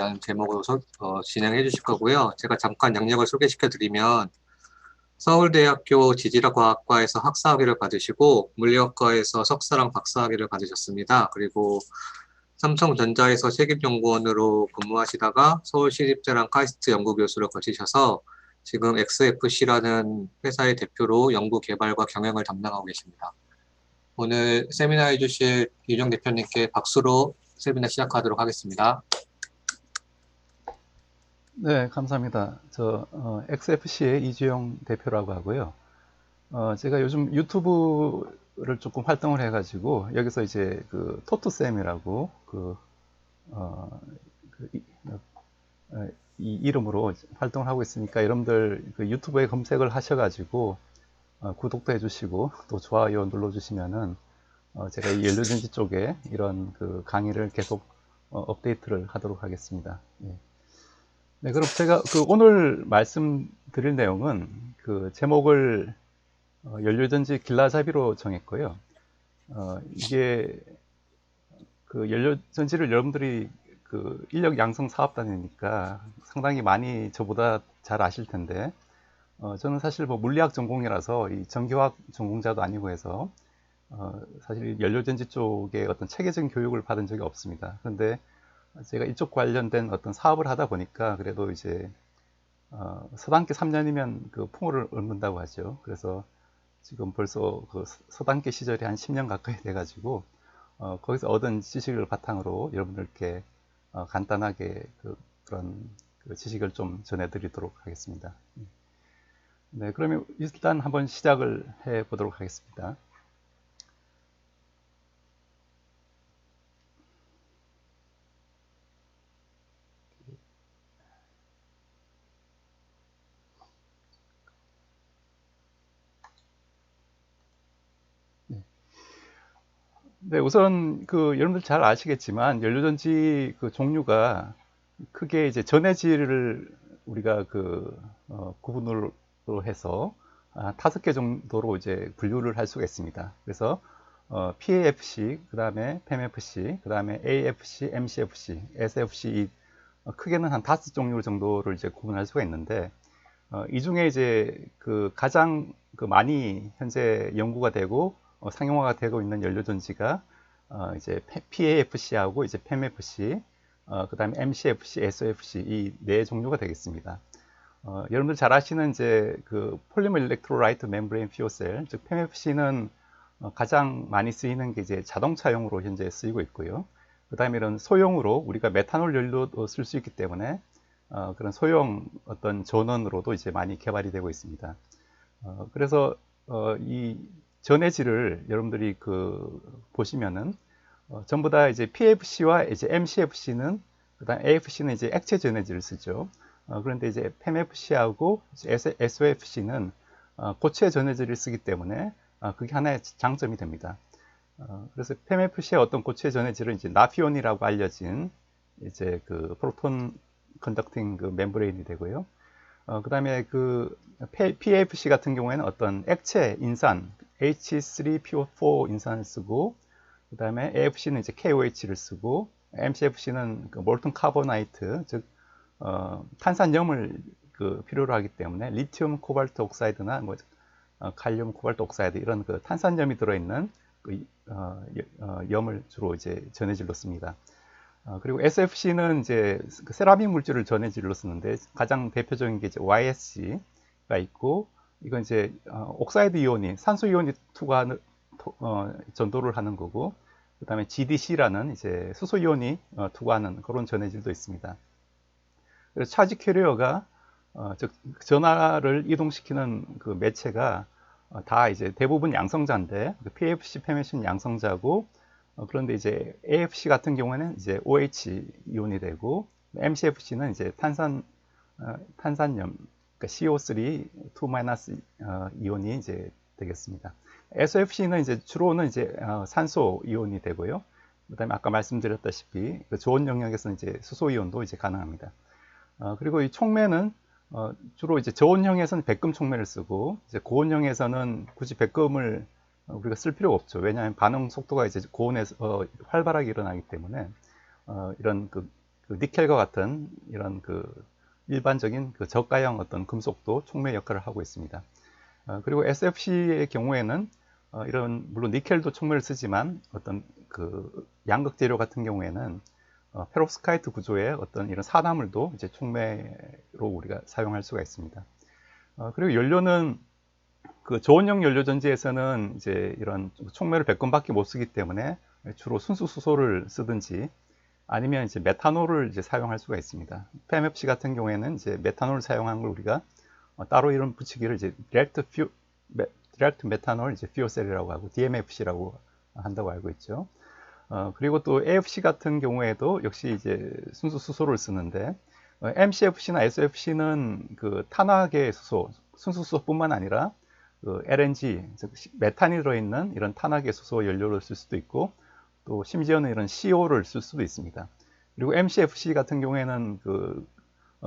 대한 제목으로 진행해 주실 거고요. 제가 잠깐 양력을 소개시켜 드리면 서울대학교 지질과학과에서 학사학위를 받으시고 물리학과에서 석사랑 박사학위를 받으셨습니다. 그리고 삼성전자에서 책임연구원으로 근무하시다가 서울시립대랑 카이스트 연구교수로 거치셔서 지금 XFC라는 회사의 대표로 연구 개발과 경영을 담당하고 계십니다. 오늘 세미나 해주실 유정 대표님께 박수로 세미나 시작하도록 하겠습니다. 네, 감사합니다. XFC의 이주영 대표라고 하고요. 제가 요즘 유튜브를 조금 활동을 해가지고 여기서 이제 그 토투쌤이라고 어, 그 이, 이 이름으로 활동을 하고 있으니까 여러분들 그 유튜브에 검색을 하셔가지고 구독도 해주시고 또 좋아요 눌러주시면은 제가 이 연료전지 쪽에 이런 그 강의를 계속 업데이트를 하도록 하겠습니다. 예. 네, 그럼 제가 오늘 말씀드릴 내용은 그 제목을 연료전지 길라잡이로 정했고요. 이게 그 연료전지를 여러분들이 그 인력 양성 사업단이니까 상당히 많이 저보다 잘 아실 텐데, 저는 사실 뭐 물리학 전공이라서 이 전기화학 전공자도 아니고 해서 사실 연료전지 쪽에 어떤 체계적인 교육을 받은 적이 없습니다. 그런데 제가 이쪽 관련된 어떤 사업을 하다 보니까 그래도 이제 서당계 3년이면 그 풍어를 얻는다고 하죠. 그래서 지금 벌써 그 서당계 시절이 한 10년 가까이 돼가지고 거기서 얻은 지식을 바탕으로 여러분들께 간단하게 그런 그 지식을 좀 전해드리도록 하겠습니다. 네, 그러면 일단 한번 시작을 해 보도록 하겠습니다. 네, 우선 그 여러분들 잘 아시겠지만 연료전지 그 종류가 크게 이제 전해질을 우리가 구분으로 해서 5개 정도로 이제 분류를 할 수가 있습니다. 그래서 PAFC, 그 다음에 PEMFC, 그 다음에 AFC, MCFC, SFC 크게는 한 5종류 정도를 이제 구분할 수가 있는데 이 중에 이제 그 가장 그 많이 현재 연구가 되고 상용화가 되고 있는 연료전지가 이제 PAFC하고 이제 PEMFC, 그다음에 MCFC, SOFC 이 네 종류가 되겠습니다. 여러분들 잘 아시는 이제 그 폴리머 일렉트로라이트 멤브레인 퓨어셀, 즉 PEMFC는 가장 많이 쓰이는 게 이제 자동차용으로 현재 쓰이고 있고요. 그다음에 이런 소형으로 우리가 메탄올 연료도 쓸 수 있기 때문에 그런 소형 어떤 전원으로도 이제 많이 개발이 되고 있습니다. 그래서 이 전해질을 여러분들이 보시면은 전부 다 이제 PFC와 이제 MCFC는 그다음 AFC는 이제 액체 전해질을 쓰죠. 그런데 이제 PEMFC하고 SOFC는 고체 전해질을 쓰기 때문에 그게 하나의 장점이 됩니다. 그래서 PEMFC의 어떤 고체 전해질은 이제 나피온이라고 알려진 이제 그 프로톤 컨덕팅 그 멤브레인이 되고요. 그 다음에 그 PAFC 같은 경우에는 어떤 액체 인산 H3PO4 인산을 쓰고, 그 다음에 AFC는 이제 KOH를 쓰고, MCFC는 그 몰튼 카보나이트, 즉 탄산염을 필요로 하기 때문에 리튬 코발트 옥사이드나 뭐 칼륨 코발트 옥사이드 이런 그 탄산염이 들어있는 염을 주로 이제 전해질로 씁니다. 그리고 SFC는 이제 그 세라믹 물질을 전해질로 쓰는데 가장 대표적인 게 이제 YSC가 있고, 이건 이제 옥사이드 이온이 산소 이온이 전도를 하는 거고, 그다음에 GDC라는 이제 수소 이온이 투과하는 그런 전해질도 있습니다. 그래서 차지 캐리어가 즉 전하를 이동시키는 그 매체가 다 이제 대부분 양성자인데 PFC, PEMFC는 양성자고, 그런데 이제 AFC 같은 경우에는 이제 OH 이온이 되고, MCFC는 이제 탄산염, 그러니까 CO3 2- 이온이 이제 되겠습니다. SOFC는 이제 주로는 이제 산소 이온이 되고요. 그다음에 아까 말씀드렸다시피 그 저온 영역에서는 이제 수소 이온도 이제 가능합니다. 그리고 이 촉매는 주로 이제 저온형에서는 백금 촉매를 쓰고, 이제 고온형에서는 굳이 백금을 우리가 쓸 필요가 없죠. 왜냐하면 반응 속도가 이제 고온에서 활발하게 일어나기 때문에 이런 그 그 니켈과 같은 이런 그 일반적인 그 저가형 어떤 금속도 촉매 역할을 하고 있습니다. 그리고 SFC의 경우에는 이런 물론 니켈도 촉매를 쓰지만 어떤 그 양극 재료 같은 경우에는 페rov스카이트 구조의 어떤 이런 산화물도 이제 촉매로 우리가 사용할 수가 있습니다. 그리고 연료는 그 저온형 연료 전지에서는 이제 이런 촉매를 100건밖에 못 쓰기 때문에 주로 순수 수소를 쓰든지 아니면 이제 메탄올을 이제 사용할 수가 있습니다. PMFC 같은 경우에는 이제 메탄올을 사용한 걸 우리가 따로 이름 붙이기를 이제 디렉트 메탄올 이제 퓨어셀이라고 하고 DMFC라고 한다고 알고 있죠. 그리고 또 AFC 같은 경우에도 역시 이제 순수 수소를 쓰는데 MCFC나 SFC는 그 탄화계 수소, 순수 수소뿐만 아니라 그 LNG, 즉 메탄이 들어있는 이런 탄화계 수소 연료를 쓸 수도 있고 또 심지어는 이런 CO를 쓸 수도 있습니다. 그리고 MCFC 같은 경우에는 그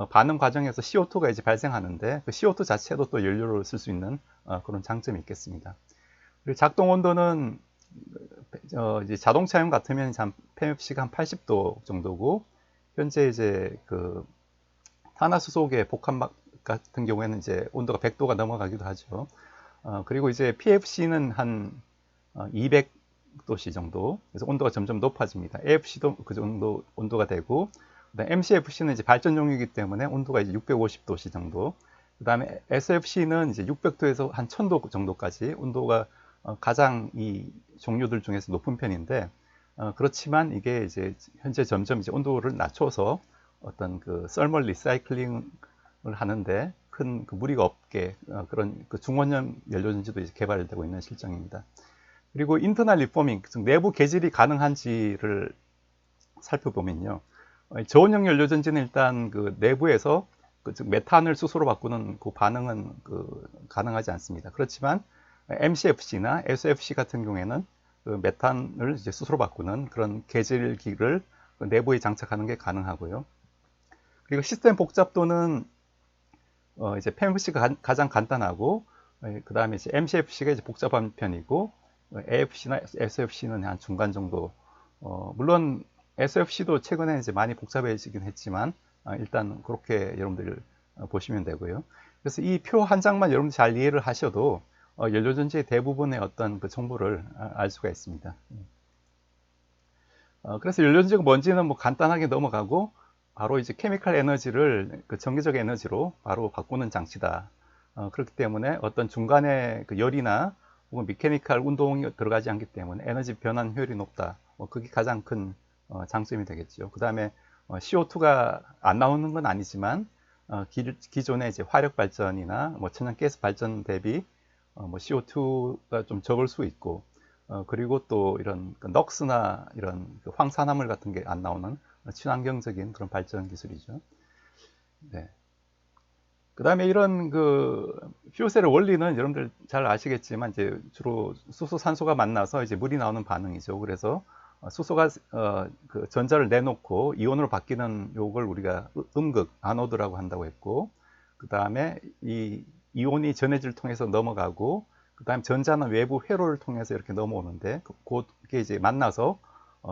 반응 과정에서 CO2가 이제 발생하는데 그 CO2 자체도 또 연료로 쓸 수 있는 그런 장점이 있겠습니다. 그리고 작동 온도는 이제 자동차용 같으면 PMFC가 한 80도 정도고 현재 이제 그 탄화수소계 복합막 같은 경우에는 이제 온도가 100도가 넘어가기도 하죠. 그리고 이제 PFC는 한 200도씨 정도, 그래서 온도가 점점 높아집니다. AFC도 그 정도 온도가 되고, MCFC는 이제 발전용이기 때문에 온도가 이제 650도씨 정도. 그 다음에 SFC는 이제 600도에서 한 1000도 정도까지 온도가 가장 이 종류들 중에서 높은 편인데, 그렇지만 이게 이제 현재 점점 이제 온도를 낮춰서 어떤 그 썰멀 리사이클링을 하는데 큰 그 무리가 없게 그런 그 중원형 연료전지도 이제 개발되고 있는 실정입니다. 그리고 인터널 리포밍, 즉 내부 개질이 가능한지를 살펴보면요. 저온형 연료전지는 일단 그 내부에서 즉 메탄을 수소로 바꾸는 그 반응은 가능하지 않습니다. 그렇지만 MCFC나 SFC 같은 경우에는 그 메탄을 이제 수소로 바꾸는 그런 개질기를 그 내부에 장착하는 게 가능하고요. 그리고 시스템 복잡도는 이제 PMFC가 가장 간단하고 그 다음에 이제 MCFC가 이제 복잡한 편이고 AFC나 SFC는 한 중간 정도. 물론 SFC도 최근에 이제 많이 복잡해지긴 했지만 일단 그렇게 여러분들 보시면 되고요. 그래서 이 표 한 장만 여러분들 잘 이해를 하셔도 연료전지의 대부분의 어떤 그 정보를 알 수가 있습니다. 그래서 연료전지가 뭔지는 뭐 간단하게 넘어가고 바로 이제 케미컬 에너지를 그 전기적 에너지로 바로 바꾸는 장치다. 그렇기 때문에 어떤 중간에 그 열이나 혹은 미케니컬 운동이 들어가지 않기 때문에 에너지 변환 효율이 높다. 그게 가장 큰 장점이 되겠죠. 그 다음에 CO2가 안 나오는 건 아니지만 기존의 이제 화력 발전이나 뭐 천연가스 발전 대비 뭐 CO2가 좀 적을 수 있고 그리고 또 이런 그 넉스나 이런 그 황산화물 같은 게 안 나오는 친환경적인 그런 발전 기술이죠. 네. 그 다음에 이런 그 퓨어셀의 원리는 여러분들 잘 아시겠지만 이제 주로 수소, 산소가 만나서 이제 물이 나오는 반응이죠. 그래서 수소가 그 전자를 내놓고 이온으로 바뀌는 요걸 우리가 음극, 아노드라고 한다고 했고, 그 다음에 이 이온이 전해질을 통해서 넘어가고, 그 다음에 전자는 외부 회로를 통해서 이렇게 넘어오는데, 그게 이제 만나서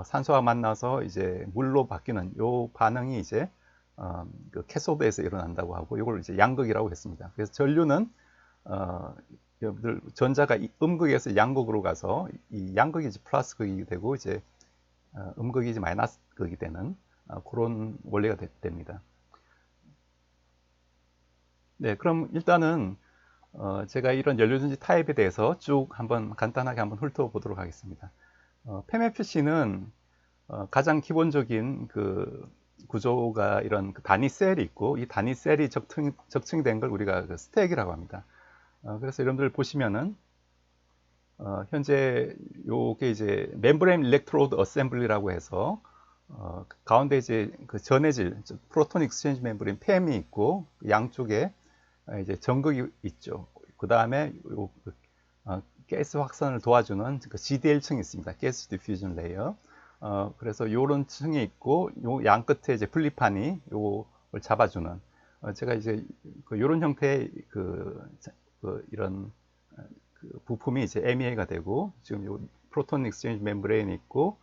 산소와 만나서 이제 물로 바뀌는 요 반응이 이제 그 캐소드에서 일어난다고 하고 이걸 이제 양극이라고 했습니다. 그래서 전류는 여러분들 전자가 음극에서 양극으로 가서 이 양극이 이제 플러스 극이 되고 이제 음극이 이제 마이너스 극이 되는 그런 원리가 됩니다. 네, 그럼 일단은 제가 이런 연료전지 타입에 대해서 쭉 한번 간단하게 한번 훑어보도록 하겠습니다. PMFC는 가장 기본적인 그 구조가 이런 그 단위 셀이 있고 이 단위 셀이 적층이 된 걸 우리가 그 스택이라고 합니다. 그래서 여러분들 보시면은 현재 요게 이제 멤브레인 일렉트로드 어셈블리라고 해서 가운데 이제 그 전해질 프로톤 익스체인지 멤브레인 팸이 있고 양쪽에 이제 전극이 있죠. 그 다음에 요 가스 확산을 도와주는 그 GDL층이 있습니다. 가스 디퓨전 레이어. 그래서 요런 층이 있고 요 양 끝에 이제 분리판이 요걸 잡아주는 제가 이제 그 요런 형태의 이런 그 부품이 이제 MEA가 되고 지금 요 프로톤 익스체인지 멤브레인이 있고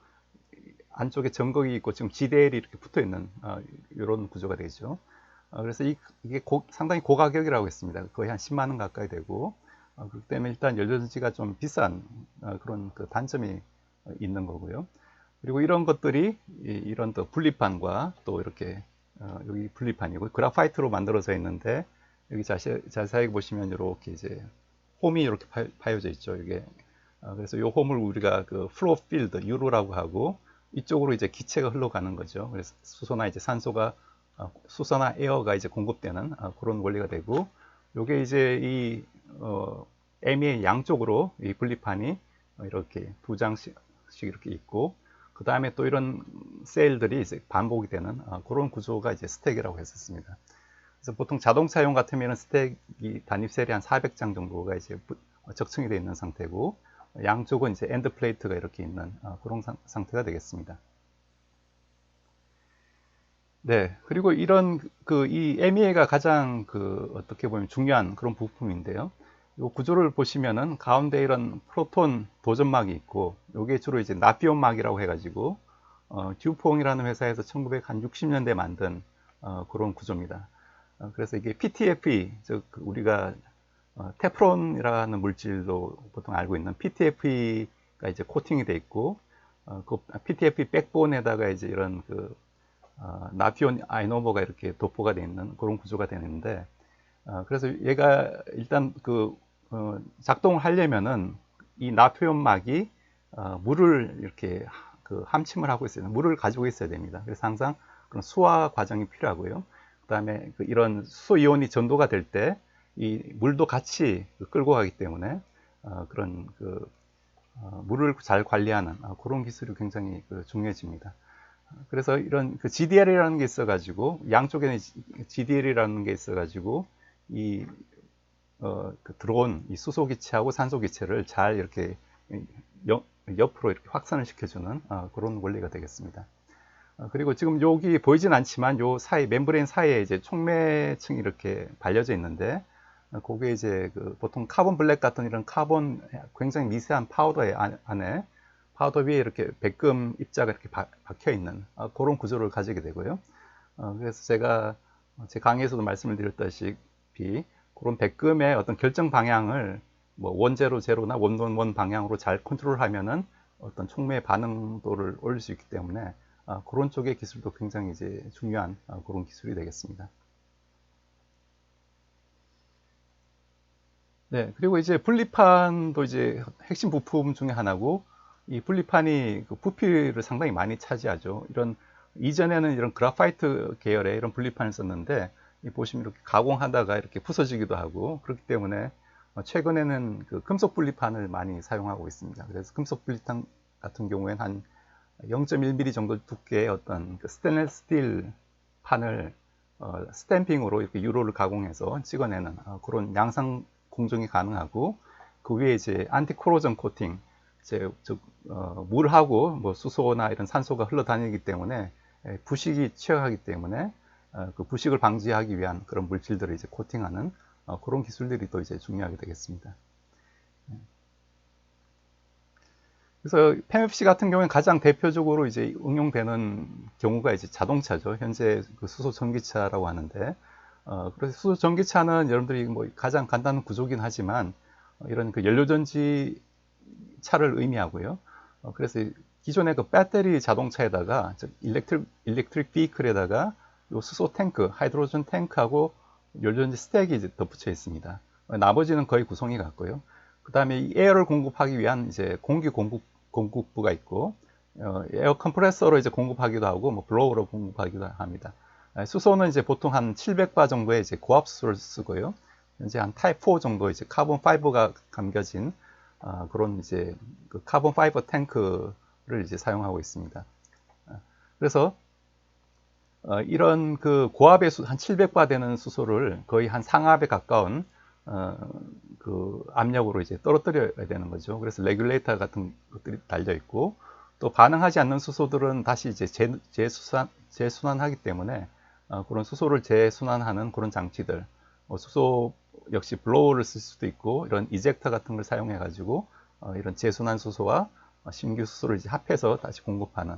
안쪽에 점극이 있고 지금 GDL이 이렇게 붙어 있는 이런 구조가 되죠. 그래서 이게 상당히 고가격이라고 했습니다. 거의 한 10만 원 가까이 되고 그렇기 때문에 일단 연료전지가 좀 비싼 그런 그 단점이 있는 거고요. 그리고 이런 것들이 이런 또 분리판과 또 이렇게 여기 분리판이고 그라파이트로 만들어져 있는데 여기 자세하게 보시면 이렇게 이제 홈이 이렇게 파여져 있죠. 이게 그래서 이 홈을 우리가 그 플로우 필드 유로라고 하고 이쪽으로 이제 기체가 흘러가는 거죠. 그래서 수소나 이제 산소가 수소나 에어가 이제 공급되는 그런 원리가 되고 요게 이제 이 ME의 양쪽으로 이 분리판이 이렇게 두 장씩 이렇게 있고 그 다음에 또 이런 셀들이 이제 반복이 되는 그런 구조가 이제 스택이라고 했었습니다. 그래서 보통 자동차용 같으면 스택이 단입 셀이 한 400장 정도가 이제 적층이 되어 있는 상태고 양쪽은 이제 엔드 플레이트가 이렇게 있는 그런 상태가 되겠습니다. 네, 그리고 이런 이 MEA가 가장 어떻게 보면 중요한 그런 부품인데요. 이 구조를 보시면은 가운데 이런 프로톤 도전막이 있고, 이게 주로 이제 나피온막이라고 해가지고 듀퐁이라는 회사에서 1960년대 만든 그런 구조입니다. 그래서 이게 PTFE, 즉 우리가 테프론이라는 물질로 보통 알고 있는 PTFE가 이제 코팅이 돼 있고, 그 PTFE 백본에다가 이제 이런 나피온 아이노버가 이렇게 도포가 되어 있는 그런 구조가 되는데, 그래서 얘가 일단 작동을 하려면은 이 나피온막이 물을 이렇게 함침을 하고 있어요. 물을 가지고 있어야 됩니다. 그래서 항상 그런 수화 과정이 필요하고요. 그다음에 이런 수소 이온이 전도가 될 때 이 물도 같이 끌고 가기 때문에 그런 물을 잘 관리하는 그런 기술이 굉장히 중요해집니다. 그래서 이런 GDL이라는 게 있어가지고 양쪽에는 GDL이라는 게 있어가지고 이 들어온 이 수소 기체하고 산소 기체를 잘 이렇게 옆으로 이렇게 확산을 시켜주는 그런 원리가 되겠습니다. 그리고 지금 여기 보이진 않지만 요 사이 멤브레인 사이에 이제 촉매층이 이렇게 발려져 있는데 그게 이제 보통 카본 블랙 같은 이런 카본 굉장히 미세한 파우더 안에 파우더 위에 이렇게 백금 입자가 이렇게 박혀 있는 그런 구조를 가지게 되고요. 그래서 제가 제 강의에서도 말씀을 드렸다시피 그런 백금의 어떤 결정 방향을 뭐 원제로 제로나 원원 방향으로 잘 컨트롤하면은 어떤 촉매 반응도를 올릴 수 있기 때문에 그런 쪽의 기술도 굉장히 이제 중요한 그런 기술이 되겠습니다. 네, 그리고 이제 분리판도 이제 핵심 부품 중에 하나고 이 분리판이 부피를 상당히 많이 차지하죠. 이런 이전에는 이런 그라파이트 계열의 이런 분리판을 썼는데 보시면 이렇게 가공하다가 이렇게 부서지기도 하고 그렇기 때문에 최근에는 금속 분리판을 많이 사용하고 있습니다. 그래서 금속 분리판 같은 경우에는 한 0.1mm 정도 두께의 어떤 스테인리스 스틸 판을 스탬핑으로 이렇게 유로를 가공해서 찍어내는 그런 양상 공정이 가능하고 그 위에 이제 안티 코로전 코팅, 즉 물하고 뭐 수소나 이런 산소가 흘러다니기 때문에 부식이 취약하기 때문에 그 부식을 방지하기 위한 그런 물질들을 이제 코팅하는 그런 기술들이 또 이제 중요하게 되겠습니다. 그래서 PEMFC 같은 경우는 가장 대표적으로 이제 응용되는 경우가 이제 자동차죠. 현재 수소 전기차라고 하는데, 그래서 수소 전기차는 여러분들이 뭐 가장 간단한 구조긴 하지만 이런 연료전지 차를 의미하고요. 그래서 기존의 배터리 자동차에다가 즉 일렉트릭 비클에다가 요 수소 탱크, 하이드로전 탱크하고 연료전지 스택이 이제 덧붙여 있습니다. 나머지는 거의 구성이 같고요. 그 다음에 이 에어를 공급하기 위한 이제 공기 공급부가 있고 에어 컴프레서로 이제 공급하기도 하고 뭐 블로우로 공급하기도 합니다. 수소는 이제 보통 한 700바 정도의 이제 고압 수소를 쓰고요. 현재 한 타입 4 정도 이제 카본 파이버가 감겨진 그런 이제 카본 파이버 탱크를 이제 사용하고 있습니다. 그래서 이런 고압의 한 700바 되는 수소를 거의 한 상압에 가까운 압력으로 이제 떨어뜨려야 되는 거죠. 그래서 레귤레이터 같은 것들이 달려 있고 또 반응하지 않는 수소들은 다시 이제 재순환하기 때문에 그런 수소를 재순환하는 그런 장치들, 수소 역시 블로어를 쓸 수도 있고 이런 이젝터 같은 걸 사용해 가지고 이런 재순환 수소와 신규 수소를 이제 합해서 다시 공급하는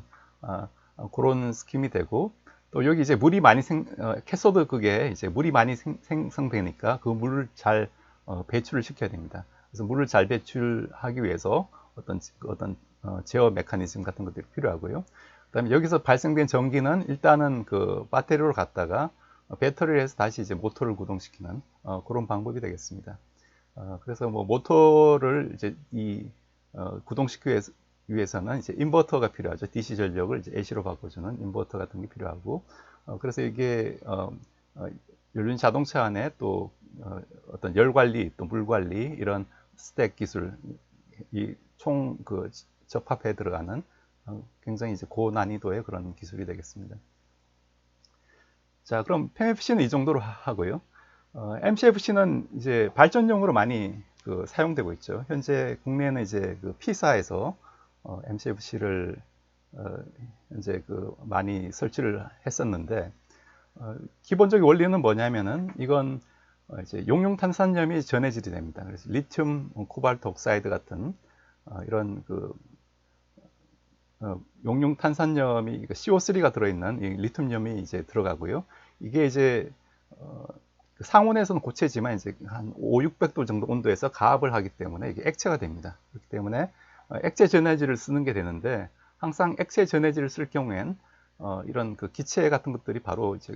그런 스킴이 되고, 또 여기 이제 물이 많이 캐소드 그게 이제 물이 많이 생성되니까 그 물을 잘 배출을 시켜야 됩니다. 그래서 물을 잘 배출하기 위해서 어떤 제어 메커니즘 같은 것들이 필요하고요. 그다음에 여기서 발생된 전기는 일단은 그 배터리로 갔다가 배터리를 해서 다시 이제 모터를 구동시키는 그런 방법이 되겠습니다. 그래서 뭐 모터를 이제 구동시키기 위해서는 이제 인버터가 필요하죠. DC 전력을 이제 AC로 바꿔주는 인버터 같은 게 필요하고, 그래서 이게 연륜 자동차 안에 또 어떤 열 관리, 또 물 관리 이런 스택 기술, 이 총 그 접합해 들어가는 굉장히 이제 고난이도의 그런 기술이 되겠습니다. 자, 그럼 PMFC는 이 정도로 하고요. MCFC는 이제 발전용으로 많이 사용되고 있죠. 현재 국내에는 이제 그 P사에서 MCFC를 현재 많이 설치를 했었는데, 기본적인 원리는 뭐냐면은 이건 이제 용융탄산염이 전해질이 됩니다. 그래서 리튬, 코발트 옥사이드 같은 이런 용융탄산염이 CO3가 들어있는 이 리튬염이 이제 들어가고요. 이게 이제 상온에서는 고체지만 이제 한 5, 600도 정도 온도에서 가압을 하기 때문에 이게 액체가 됩니다. 그렇기 때문에 액체 전해질을 쓰는 게 되는데, 항상 액체 전해질을 쓸 경우엔 이런 기체 같은 것들이 바로 이제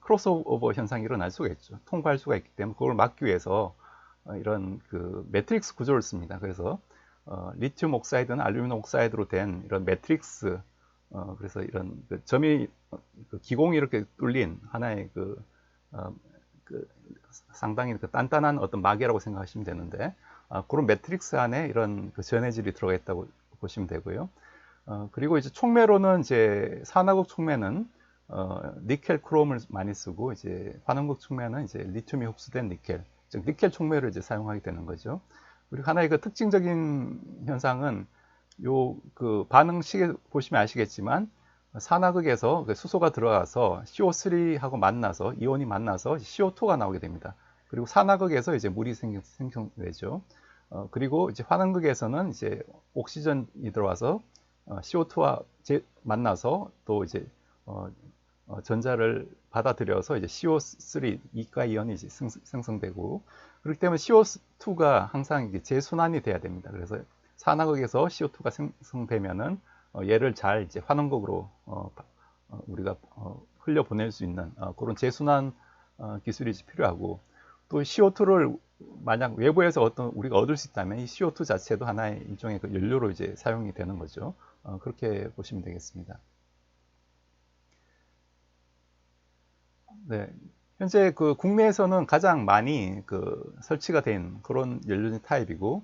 크로스오버 현상이 일어날 수가 있죠. 통과할 수가 있기 때문에 그걸 막기 위해서 이런 매트릭스 구조를 씁니다. 그래서 리튬 옥사이드나 알루미늄 옥사이드로 된 이런 매트릭스, 그래서 이런 점이 기공이 이렇게 뚫린 하나의 상당히 단단한 어떤 막이라고 생각하시면 되는데, 그런 매트릭스 안에 이런 전해질이 들어가 있다고 보시면 되고요. 그리고 이제 촉매로는 이제 산화국 촉매는 니켈 크롬을 많이 쓰고, 이제 환원국 촉매는 이제 리튬이 흡수된 니켈, 즉 니켈 촉매를 이제 사용하게 되는 거죠. 그리고 하나의 특징적인 현상은 요 반응식에 보시면 아시겠지만, 산화극에서 수소가 들어가서 CO3하고 만나서 이온이 만나서 CO2가 나오게 됩니다. 그리고 산화극에서 이제 물이 생성되죠. 그리고 이제 환원극에서는 이제 옥시전이 들어와서 CO2와 만나서 또 이제 전자를 받아들여서 이제 CO3 이가 이온이 이제 생성되고, 그렇기 때문에 CO2가 항상 이게 재순환이 돼야 됩니다. 그래서 산화극에서 CO2가 생성되면은 얘를 잘 이제 환원극으로 우리가 흘려 보낼 수 있는 그런 재순환 기술이 필요하고, 또 CO2를 만약 외부에서 우리가 얻을 수 있다면 이 CO2 자체도 하나의 일종의 연료로 이제 사용이 되는 거죠. 그렇게 보시면 되겠습니다. 네, 현재 국내에서는 가장 많이 설치가 된 그런 연료진 타입이고,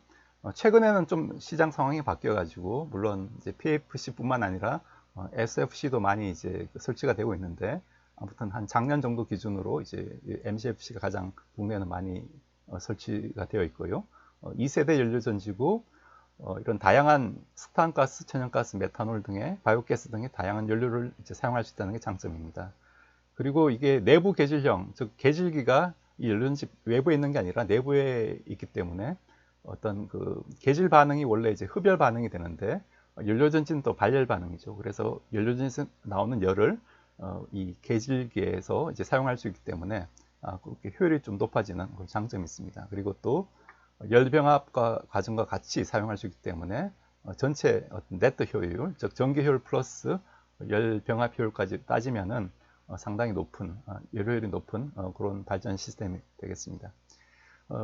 최근에는 좀 시장 상황이 바뀌어가지고 물론 이제 PFC뿐만 아니라 SFC도 많이 이제 설치가 되고 있는데, 아무튼 한 작년 정도 기준으로 이제 MCFC가 가장 국내에는 많이 설치가 되어 있고요. 2세대 연료전지고, 이런 다양한 스탄가스, 천연가스, 메탄올 등의 바이오가스 등의 다양한 연료를 이제 사용할 수 있다는 게 장점입니다. 그리고 이게 내부 계질형, 즉 계질기가 이 연료전지 외부에 있는 게 아니라 내부에 있기 때문에 어떤 계질 반응이 원래 이제 흡열 반응이 되는데, 연료전지는 또 발열 반응이죠. 그래서 연료전지에서 나오는 열을 이 계질기에서 이제 사용할 수 있기 때문에 그렇게 효율이 좀 높아지는 그런 장점이 있습니다. 그리고 또 열병합 과정과 같이 사용할 수 있기 때문에 전체 어떤 네트 효율, 즉 전기 효율 플러스 열병합 효율까지 따지면은 상당히 높은 열효율이 높은 그런 발전 시스템이 되겠습니다.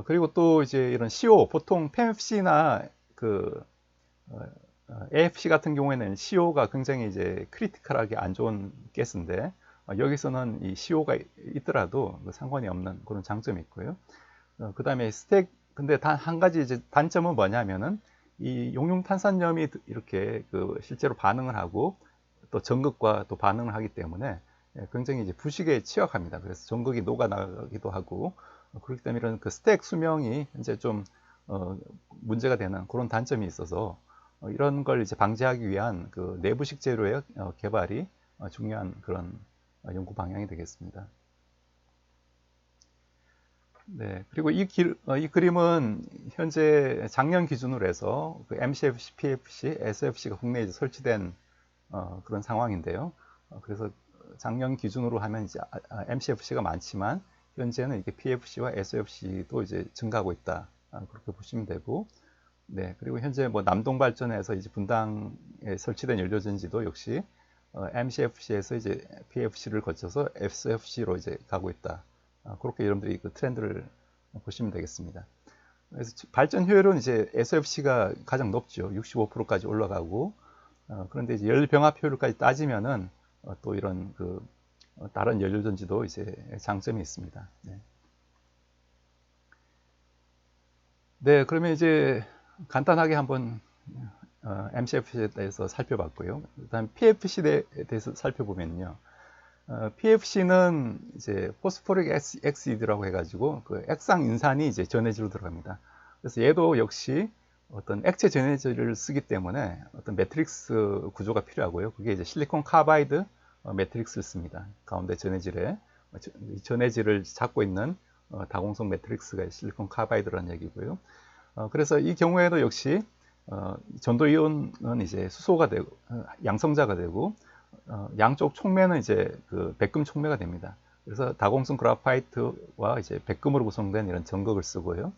그리고 또 이제 이런 CO, 보통 PMFC나 AFC 같은 경우에는 CO가 굉장히 이제 크리티컬하게 안 좋은 가스인데, 여기서는 이 CO가 있더라도 상관이 없는 그런 장점이 있고요. 그 다음에 근데 단 한 가지 이제 단점은 뭐냐면은 이 용융탄산염이 이렇게 실제로 반응을 하고 또 전극과 또 반응을 하기 때문에 굉장히 이제 부식에 취약합니다. 그래서 전극이 녹아나가기도 하고, 그렇기 때문에 이런 스택 수명이 이제 좀 문제가 되는 그런 단점이 있어서 이런 걸 이제 방지하기 위한 내부식 재료의 개발이 중요한 그런 연구 방향이 되겠습니다. 네, 그리고 이 그림은 현재 작년 기준으로 해서 MCFC, PFC, SFC가 국내에 설치된 그런 상황인데요. 그래서 작년 기준으로 하면 이제 MCFC가 많지만 현재는 이게 PFC와 SOFC도 이제 증가하고 있다. 그렇게 보시면 되고, 네, 그리고 현재 뭐 남동발전에서 이제 분당에 설치된 연료전지도 역시 MCFC에서 이제 PFC를 거쳐서 SOFC로 이제 가고 있다. 그렇게 여러분들이 그 트렌드를 보시면 되겠습니다. 그래서 발전 효율은 이제 SOFC가 가장 높죠. 65%까지 올라가고, 그런데 이제 열 병합 효율까지 따지면은 또 이런 그 다른 연료전지도 이제 장점이 있습니다. 네. 네, 그러면 이제 간단하게 한번 MCFC에 대해서 살펴봤고요. 그다음 PFC에 대해서 살펴보면요. PFC는 이제 포스포릭 엑시드라고 해가지고 그 액상 인산이 이제 전해지로 들어갑니다. 그래서 얘도 역시 어떤 액체 전해질을 쓰기 때문에 어떤 매트릭스 구조가 필요하고요. 그게 이제 실리콘 카바이드 매트릭스를 씁니다. 가운데 전해질에 전해질을 잡고 있는 다공성 매트릭스가 실리콘 카바이드라는 얘기고요. 그래서 이 경우에도 역시 전도이온은 이제 수소가 되고 양성자가 되고 양쪽 촉매는 이제 그 백금 촉매가 됩니다. 그래서 다공성 그라파이트와 이제 백금으로 구성된 이런 전극을 쓰고요.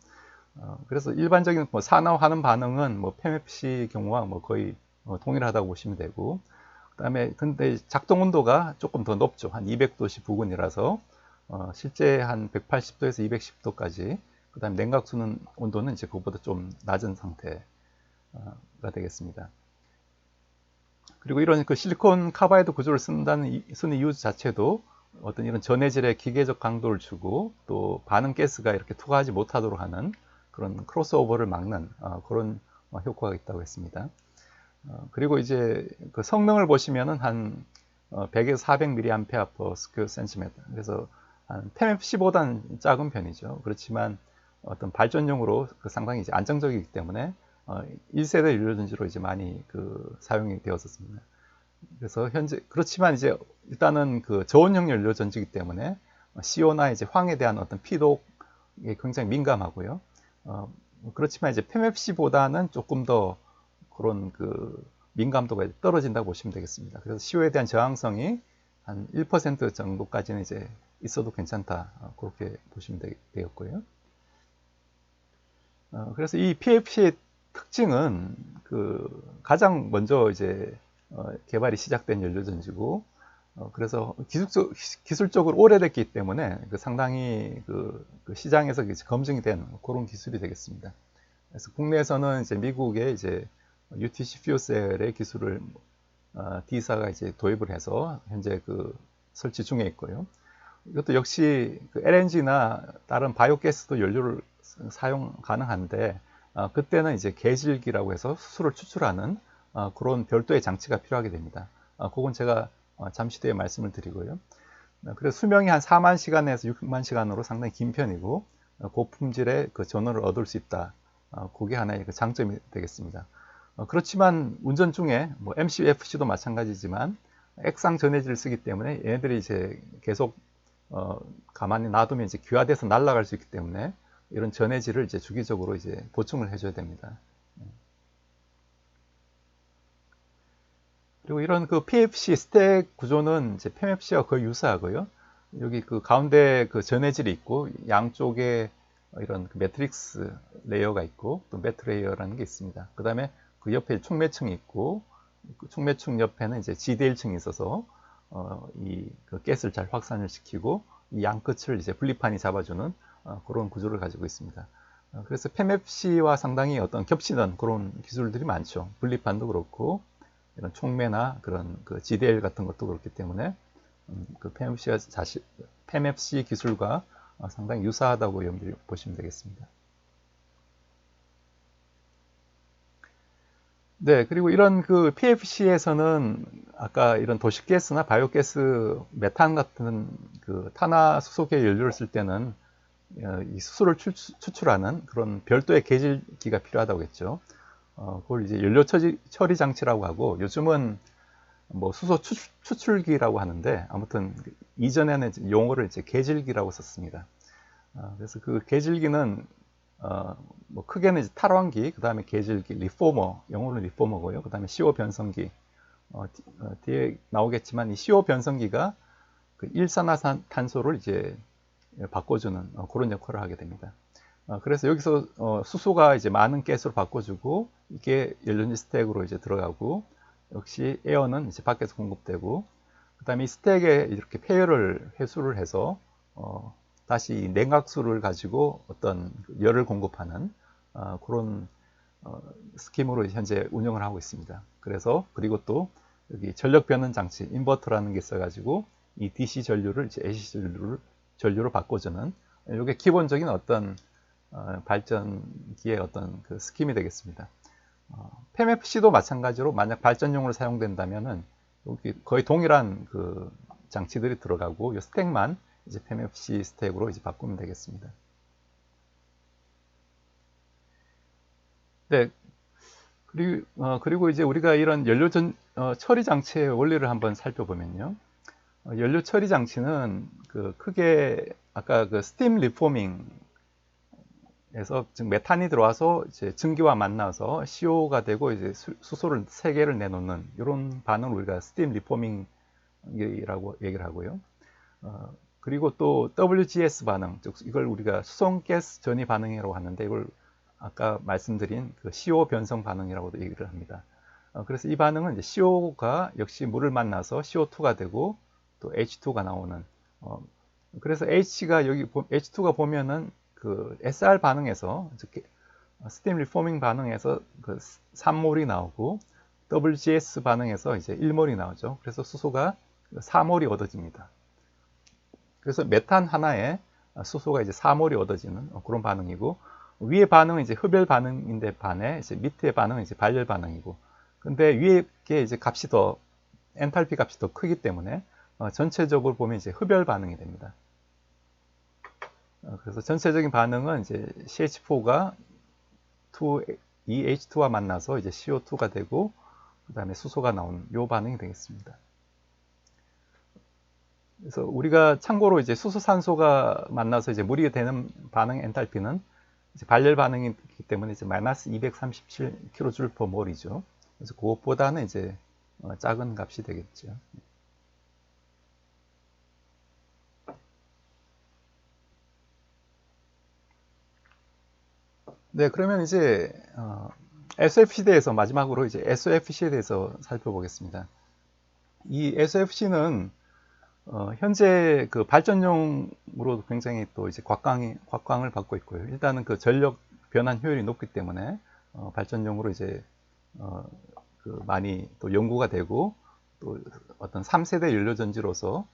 그래서 일반적인 뭐 산화하는 반응은 뭐 페맵시 경우와 뭐 거의 동일하다고 보시면 되고, 그다음에 근데 작동 온도가 조금 더 높죠. 한 200도씨 부근이라서 실제 한 180도에서 210도까지, 그다음에 냉각수는 온도는 이제 그것보다 좀 낮은 상태가 되겠습니다. 그리고 이런 그 실리콘 카바이드 구조를 쓰는 이유 자체도 어떤 이런 전해질에 기계적 강도를 주고 또 반응 가스가 이렇게 투과하지 못하도록 하는 그런 크로스오버를 막는 그런 효과가 있다고 했습니다. 그리고 이제 그 성능을 보시면은 한 100에서 400mAh/cm, 그래서 한 PMFC보다는 작은 편이죠. 그렇지만 어떤 발전용으로 그 상당히 이제 안정적이기 때문에 1세대 연료전지로 이제 많이 그 사용이 되었었습니다. 그래서 현재 그렇지만 이제 일단은 그 저온형 연료전지이기 때문에 CO나 이제 황에 대한 어떤 피독에 굉장히 민감하고요. 그렇지만 이제 PMFC보다는 조금 더 그런 그 민감도가 떨어진다고 보시면 되겠습니다. 그래서 CO에 대한 저항성이 한 1% 정도까지는 이제 있어도 괜찮다. 그렇게 보시면 되겠고요. 그래서 이 PFC의 특징은 그 가장 먼저 이제 개발이 시작된 연료전지고, 그래서 기술적으로 오래됐기 때문에 그 상당히 그 시장에서 검증이 된 그런 기술이 되겠습니다. 그래서 국내에서는 이제 미국의 이제 UTC 퓨어셀의 기술을 D사가 이제 도입을 해서 현재 그 설치 중에 있고요. 이것도 역시 그 LNG나 다른 바이오가스도 연료를 사용 가능한데 그때는 이제 계질기라고 해서 수소를 추출하는 그런 별도의 장치가 필요하게 됩니다. 그건 제가 잠시 뒤에 말씀을 드리고요. 그래서 수명이 한 4만 시간에서 6만 시간으로 상당히 긴 편이고 고품질의 그 전원을 얻을 수 있다. 그게 하나의 그 장점이 되겠습니다. 그렇지만 운전 중에 뭐 MCFC도 마찬가지지만 액상 전해질을 쓰기 때문에 얘네들이 이제 계속 가만히 놔두면 이제 귀화돼서 날아갈 수 있기 때문에 이런 전해질을 이제 주기적으로 이제 보충을 해줘야 됩니다. 그리고 이런 그 PFC 스택 구조는 이제 PMFC와 거의 유사하고요. 여기 그 가운데 그 전해질이 있고 양쪽에 이런 그 매트릭스 레이어가 있고 또 매트 레이어라는 게 있습니다. 그 다음에 그 옆에 촉매층이 있고 그 촉매층 옆에는 이제 지대일층이 있어서 이그 가스를 잘 확산을 시키고 이 양 끝을 이제 분리판이 잡아주는 그런 구조를 가지고 있습니다. 그래서 PMFC와 상당히 어떤 겹치는 그런 기술들이 많죠. 분리판도 그렇고 이런 촉매나 그런 그 GDL 같은 것도 그렇기 때문에 그 PMFC 기술과 상당히 유사하다고 여러분들이 보시면 되겠습니다. 네, 그리고 이런 그 PFC에서는 아까 이런 도시가스나 바이오가스, 메탄 같은 그 탄화수소계 연료를 쓸 때는 이 수소를 추출하는 그런 별도의 계질기가 필요하다고 했죠. 그걸 이제 연료 처리 장치라고 하고 요즘은 뭐 수소 추출기라고 하는데 아무튼 이전에는 용어를 이제 계질기라고 썼습니다. 그래서 그 계질기는 뭐 크게는 이제 탈환기, 그 다음에 계질기, 리포머, 영어로는 리포머고요. 그 다음에 CO 변성기, 뒤에 나오겠지만 이 CO 변성기가 그 일산화탄소를 이제 바꿔주는 그런 역할을 하게 됩니다. 그래서 여기서 수소가 이제 많은 가스로 바꿔주고 이게 연료전지 스택으로 이제 들어가고 역시 에어는 이제 밖에서 공급되고 그다음에 이 스택에 이렇게 폐열을 회수를 해서 다시 냉각수를 가지고 어떤 열을 공급하는 그런 스킴으로 현재 운영을 하고 있습니다. 그래서 그리고 또 여기 전력 변환 장치 인버터라는 게 있어가지고 이 DC 전류를 이제 AC 전류로 바꿔주는 이게 기본적인 어떤 발전기의 어떤 그 스킴이 되겠습니다. PEMFC도 마찬가지로 만약 발전용으로 사용된다면은 여기 거의 동일한 그 장치들이 들어가고 이 스택만 이제 PEMFC 스택으로 이제 바꾸면 되겠습니다. 네, 그리고 이제 우리가 이런 연료 처리 장치의 원리를 한번 살펴보면요. 연료 처리 장치는 그 크게 아까 그 스팀 리포밍에서 즉 메탄이 들어와서 이제 증기와 만나서 CO가 되고 이제 수소를 세 개를 내놓는 이런 반응을 우리가 스팀 리포밍이라고 얘기를 하고요. 그리고 또 WGS 반응, 즉 이걸 우리가 수송가스 전이 반응이라고 하는데 이걸 아까 말씀드린 그 CO 변성 반응이라고도 얘기를 합니다. 그래서 이 반응은 이제 CO가 역시 물을 만나서 CO2가 되고 또 H2가 나오는. 그래서 H2가 보면은 그 SR 반응에서 즉 스팀 리포밍 반응에서 그 3몰이 나오고 WGS 반응에서 이제 1몰이 나오죠. 그래서 수소가 4몰이 얻어집니다. 그래서 메탄 하나에 수소가 이제 4몰이 얻어지는 그런 반응이고 위의 반응은 이제 흡열 반응인데 반해 이제 밑의 반응은 이제 발열 반응이고 근데 위에 게 이제 값이 더 엔탈피 값이 더 크기 때문에 전체적으로 보면 이제 흡열 반응이 됩니다. 그래서 전체적인 반응은 이제 CH4가 2H2와 만나서 이제 CO2가 되고 그다음에 수소가 나오는 요 반응이 되겠습니다. 그래서 우리가 참고로 이제 수소산소가 만나서 이제 물이 되는 반응 엔탈피는 이제 발열 반응이기 때문에 이제 마이너스 237kJ/몰이죠. 그래서 그것보다는 이제 작은 값이 되겠죠. 네, 그러면 이제 SFC에 대해서 마지막으로 이제 SOFC에 대해서 살펴보겠습니다. 이 SOFC는 현재 그 발전용으로 굉장히 또 이제 곽광을 받고 있고요. 일단은 그 전력 변환 효율이 높기 때문에 발전용으로 이제 그 많이 또 연구가 되고 또 어떤 3세대 연료전지로서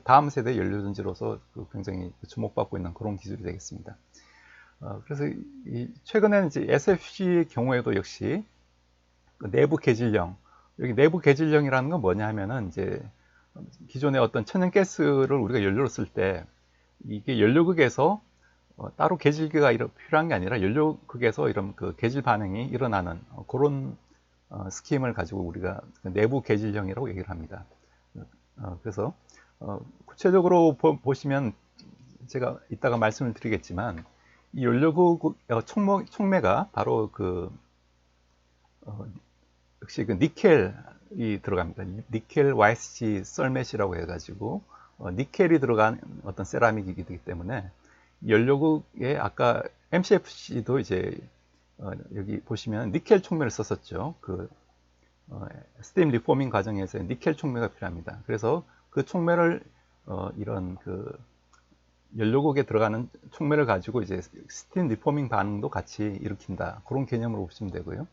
다음 세대 연료전지로서 그 굉장히 주목받고 있는 그런 기술이 되겠습니다. 그래서 최근에는 이제 SFC의 경우에도 역시 그 내부 계질령, 여기 내부 계질령이라는 건 뭐냐 하면은 이제 기존의 어떤 천연가스를 우리가 연료로 쓸 때 이게 연료극에서 따로 계질기가 필요한 게 아니라 연료극에서 이런 그 계질 반응이 일어나는 그런 스킴을 가지고 우리가 내부 계질령이라고 얘기를 합니다. 그래서 구체적으로 보시면 제가 이따가 말씀을 드리겠지만 이 연료극 촉매가 바로 그 역시 그 니켈이 들어갑니다. 니켈 YSG 썰맷이라고 해가지고 니켈이 들어간 어떤 세라믹이기 때문에 연료극에 아까 MCFC도 이제 여기 보시면 니켈 촉매를 썼었죠. 그 스팀 리포밍 과정에서 니켈 촉매가 필요합니다. 그래서 그 촉매를 이런 그 연료극에 들어가는 촉매를 가지고 이제 스팀 리포밍 반응도 같이 일으킨다. 그런 개념으로 보시면 되고요.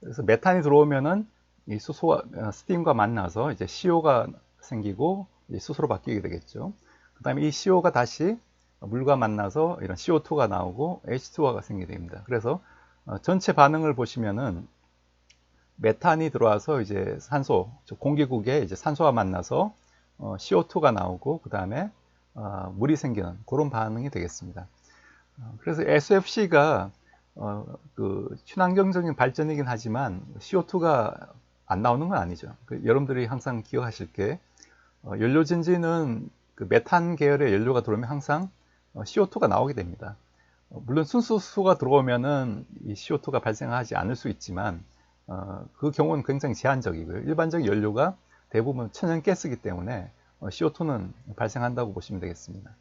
그래서 메탄이 들어오면은 이 수소와 스팀과 만나서 이제 CO가 생기고 이제 수소로 바뀌게 되겠죠. 그다음에 이 CO가 다시 물과 만나서 이런 CO2가 나오고 H2가 생기게 됩니다. 그래서 전체 반응을 보시면은 메탄이 들어와서 이제 산소, 공기국에 이제 산소와 만나서 CO2가 나오고 그다음에 물이 생기는 그런 반응이 되겠습니다. 그래서 SFC가 그 친환경적인 발전이긴 하지만 CO2가 안 나오는 건 아니죠. 여러분들이 항상 기억하실 게 연료전지는 그 메탄 계열의 연료가 들어오면 항상 CO2가 나오게 됩니다. 물론 순수수소가 들어오면은 이 CO2가 발생하지 않을 수 있지만 그 경우는 굉장히 제한적이고요. 일반적 연료가 대부분 천연가스이기 때문에 CO2는 발생한다고 보시면 되겠습니다.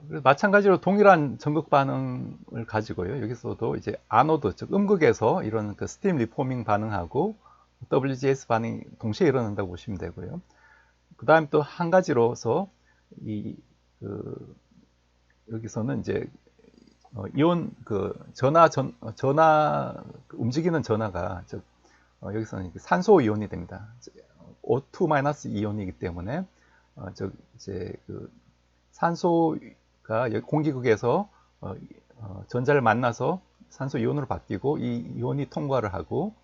그래서 마찬가지로 동일한 전극 반응을 가지고요. 여기서도 이제 아노드, 즉 음극에서 이런 그 스팀 리포밍 반응하고 WGS 반응이 동시에 일어난다고 보시면 되고요. 그 다음 또 한 가지로서 여기서는 이제 이온 전하 움직이는 전하가 즉 여기서는 산소 이온이 됩니다. O2- 이온이기 때문에 즉 이제 그 산소가 공기극에서 전자를 만나서 산소 이온으로 바뀌고 이 이온이 통과를 하고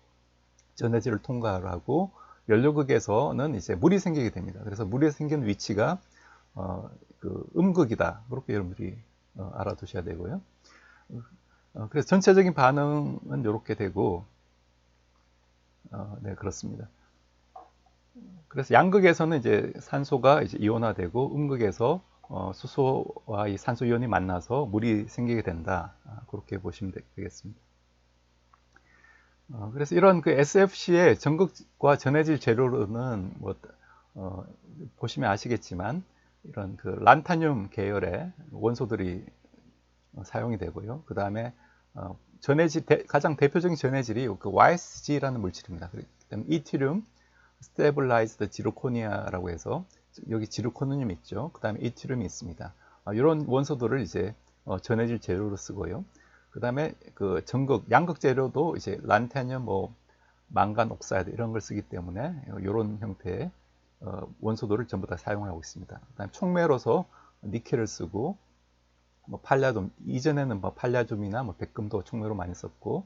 전해질을 통과를 하고 연료극에서는 이제 물이 생기게 됩니다. 그래서 물이 생긴 위치가 그 음극이다. 그렇게 여러분들이 알아두셔야 되고요. 그래서 전체적인 반응은 이렇게 되고, 네, 그렇습니다. 그래서 양극에서는 이제 산소가 이제 이온화되고 음극에서 수소와 이 산소 이온이 만나서 물이 생기게 된다. 그렇게 보시면 되겠습니다. 그래서 이런 그 SFC의 전극과 전해질 재료로는 보시면 아시겠지만 이런 그 란타늄 계열의 원소들이 사용이 되고요. 그 다음에 전해질 가장 대표적인 전해질이 그 YSG라는 물질입니다. 그다음에 이티륨 스테블라이즈드 지르코니아라고 해서 여기 지르코늄 있죠. 그 다음에 이티륨이 있습니다. 이런 원소들을 이제 전해질 재료로 쓰고요. 그 다음에 그 전극, 양극 재료도 이제 란타늄, 망간 옥사이드 이런 걸 쓰기 때문에 이런 형태의 원소들을 전부 다 사용하고 있습니다. 그 다음에 촉매로서 니켈을 쓰고 팔라듐, 이전에는 팔라듐이나 백금도 촉매로 많이 썼고,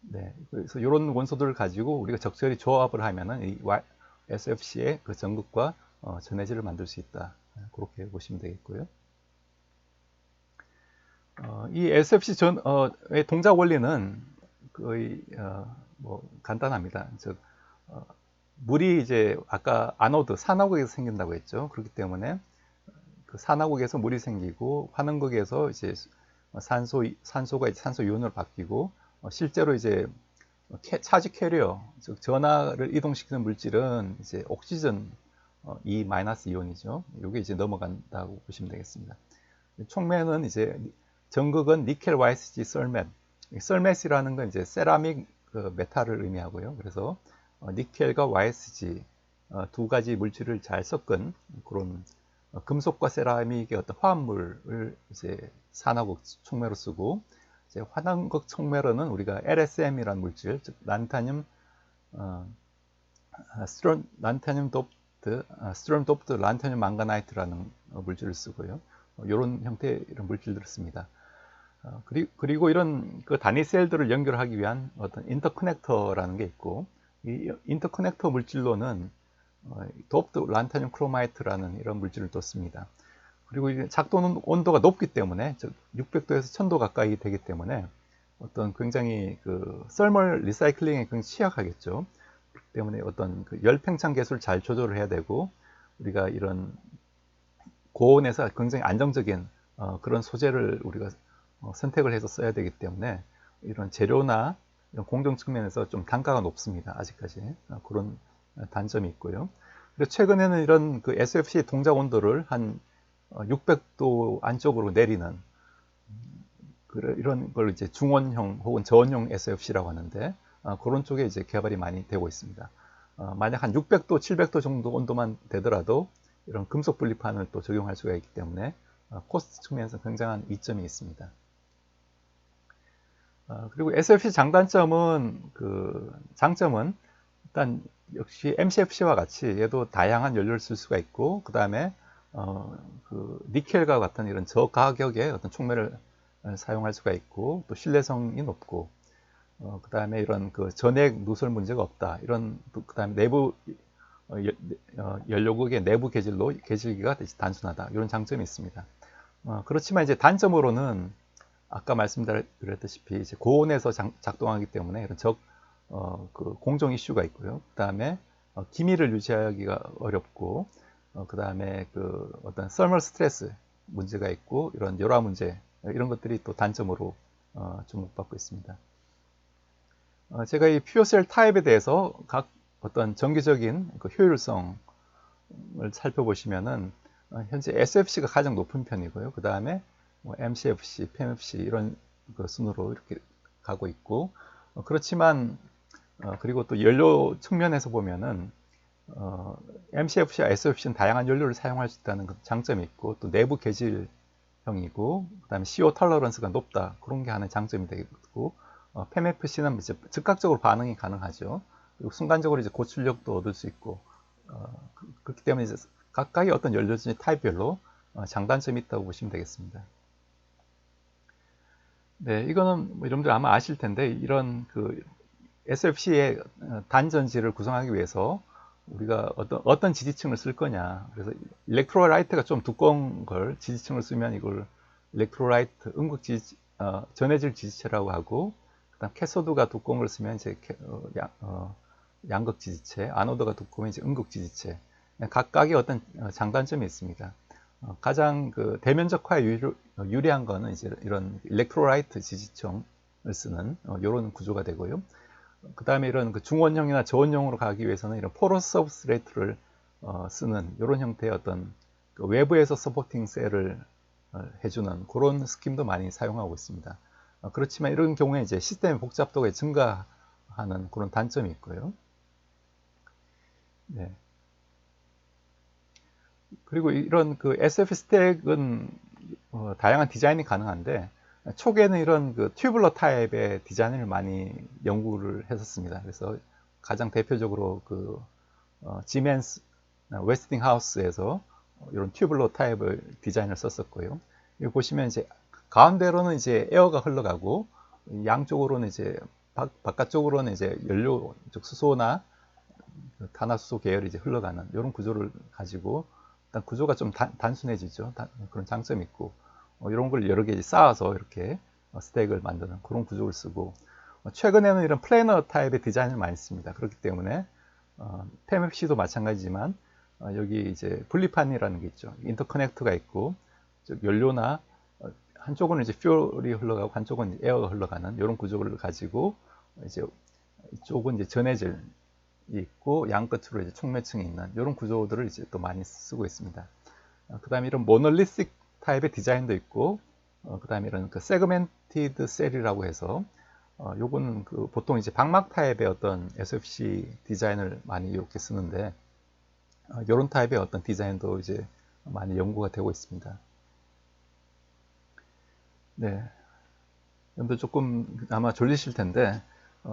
네, 그래서 이런 원소들을 가지고 우리가 적절히 조합을 하면은 이 SFC의 그 전극과 전해질을 만들 수 있다. 그렇게 보시면 되겠고요. 이 SFC 의 동작 원리는 거의 간단합니다. 즉 물이 이제 아까 아노드 산화극에서 생긴다고 했죠. 그렇기 때문에 그 산화극에서 물이 생기고 환원극에서 이제 산소가 이제 산소 이온으로 바뀌고 실제로 이제 차지 캐리어, 즉 전하를 이동시키는 물질은 이제 옥시전 E- 이온이죠. 이게 이제 넘어간다고 보시면 되겠습니다. 촉매는 이제 전극은 니켈 YSG 썰맷. 썰맷이라는 건 이제 세라믹 그 메탈을 의미하고요. 그래서 니켈과 YSG 두 가지 물질을 잘 섞은 그런 금속과 세라믹의 어떤 화합물을 이제 산화극 촉매로 쓰고, 이제 환원극 촉매로는 우리가 LSM이라는 물질, 즉 란타늄 스트론 도프트 란타늄 망가나이트라는 물질을 쓰고요. 이런 형태의 이런 물질들을 씁니다. 그리고 이런 그 단위 셀들을 연결하기 위한 어떤 인터커넥터라는 게 있고, 이 인터커넥터 물질로는 도프트 란타늄 크로마이트라는 이런 물질을 또 씁니다. 그리고 이제 작동 온도가 높기 때문에, 즉 600도에서 1000도 가까이 되기 때문에 어떤 굉장히 그 썰멀 리사이클링에 굉장히 취약하겠죠. 그렇기 때문에 어떤 그 열 팽창 계수를 잘 조절을 해야 되고, 우리가 이런 고온에서 굉장히 안정적인 그런 소재를 우리가 선택을 해서 써야 되기 때문에 이런 재료나 이런 공정 측면에서 좀 단가가 높습니다. 아직까지 그런 단점이 있고요. 그리고 최근에는 이런 그 SFC 동작 온도를 한 600도 안쪽으로 내리는 이런 걸 이제 중원형 혹은 저온형 SFC라고 하는데, 그런 쪽에 이제 개발이 많이 되고 있습니다. 만약 한 600도, 700도 정도 온도만 되더라도 이런 금속 분리판을 또 적용할 수가 있기 때문에 코스트 측면에서 굉장한 이점이 있습니다. 그리고 SFC 장점은 일단 역시 MCFC와 같이 얘도 다양한 연료를 쓸 수가 있고, 그 다음에 그 니켈과 같은 이런 저가격의 어떤 촉매를 사용할 수가 있고, 또 신뢰성이 높고, 그 다음에 이런 그 전액 누설 문제가 없다. 이런, 그 다음에 내부 연료극의 내부 계질기가 단순하다. 이런 장점이 있습니다. 그렇지만 이제 단점으로는 아까 말씀드렸다시피 이제 고온에서 작동하기 때문에 이런 그 공정 이슈가 있고요. 그 다음에 기밀을 유지하기가 어렵고, 그 다음에 그 어떤 서멀 스트레스 문제가 있고, 이런 열화 문제 이런 것들이 또 단점으로 주목받고 있습니다. 제가 이 퓨어셀 타입에 대해서 각 어떤 정기적인 그 효율성을 살펴보시면은 현재 SFC가 가장 높은 편이고요. 그 다음에 뭐 MCFC, PMFC 이런 그 순으로 이렇게 가고 있고, 그렇지만 그리고 또 연료 측면에서 보면은 MCFC와 SFC는 다양한 연료를 사용할 수 있다는 그 장점이 있고, 또 내부 계질형이고, 그다음에 CO 톨러런스가 높다, 그런 게 하는 장점이 되고, PMFC는 이제 즉각적으로 반응이 가능하죠. 그리고 순간적으로 이제 고출력도 얻을 수 있고, 그렇기 때문에 이제 각각의 어떤 연료전지 타입별로 장단점이 있다고 보시면 되겠습니다. 네, 이거는 뭐 여러분들 아마 아실 텐데, 이런 그 SFC의 단전지를 구성하기 위해서 우리가 어떤 지지층을 쓸 거냐. 그래서 일렉트로라이트가 좀 두꺼운 걸 지지층을 쓰면 이걸 일렉트로라이트 음극 지지, 전해질 지지체라고 하고, 그다음 캐소드가 두꺼운 걸 쓰면 이제 양극 지지체, 아노드가 두꺼우면 이제 음극 지지체. 각각의 어떤 장단점이 있습니다. 가장 그 대면적화에 유리한 거는 이제 이런 일렉트로라이트 지지층을 쓰는 이런 구조가 되고요. 그 다음에 이런 그 중원형이나 저원형으로 가기 위해서는 이런 포러스 서브스트레이트를 쓰는 이런 형태의 어떤 그 외부에서 서포팅 셀을 해주는 그런 스킴도 많이 사용하고 있습니다. 그렇지만 이런 경우에 이제 시스템의 복잡도가 증가하는 그런 단점이 있고요. 네. 그리고 이런 그 SF 스택은 다양한 디자인이 가능한데, 초기에는 이런 그 튜블러 타입의 디자인을 많이 연구를 했었습니다. 그래서 가장 대표적으로 그 지멘스 웨스팅하우스에서 이런 튜블러 타입의 디자인을 썼었고요. 여기 보시면 이제 가운데로는 이제 에어가 흘러가고, 양쪽으로는 이제 바깥쪽으로는 이제 연료, 즉 수소나 탄화수소 계열이 이제 흘러가는 이런 구조를 가지고, 일단 구조가 좀 단순해지죠. 그런 장점이 있고, 이런 걸 여러 개 쌓아서 이렇게 스택을 만드는 그런 구조를 쓰고, 최근에는 이런 플래너 타입의 디자인을 많이 씁니다. 그렇기 때문에 PMFC도 마찬가지지만 여기 이제 분리판이라는 게 있죠. 인터커넥터가 있고, 즉 연료나 한쪽은 이제 퓨얼이 흘러가고 한쪽은 에어가 흘러가는 이런 구조를 가지고, 이제 이쪽은 이제 전해질 있고 양 끝으로 이제 촉매층이 있는 이런 구조들을 이제 또 많이 쓰고 있습니다. 그다음에 이런 모놀리틱 타입의 디자인도 있고, 그다음에 이런 그 세그멘티드 셀이라고 해서 요거는 그 보통 이제 방막 타입의 어떤 SFC 디자인을 많이 이렇게 쓰는데, 이런 타입의 어떤 디자인도 이제 많이 연구가 되고 있습니다. 네, 여러분들 조금 아마 졸리실 텐데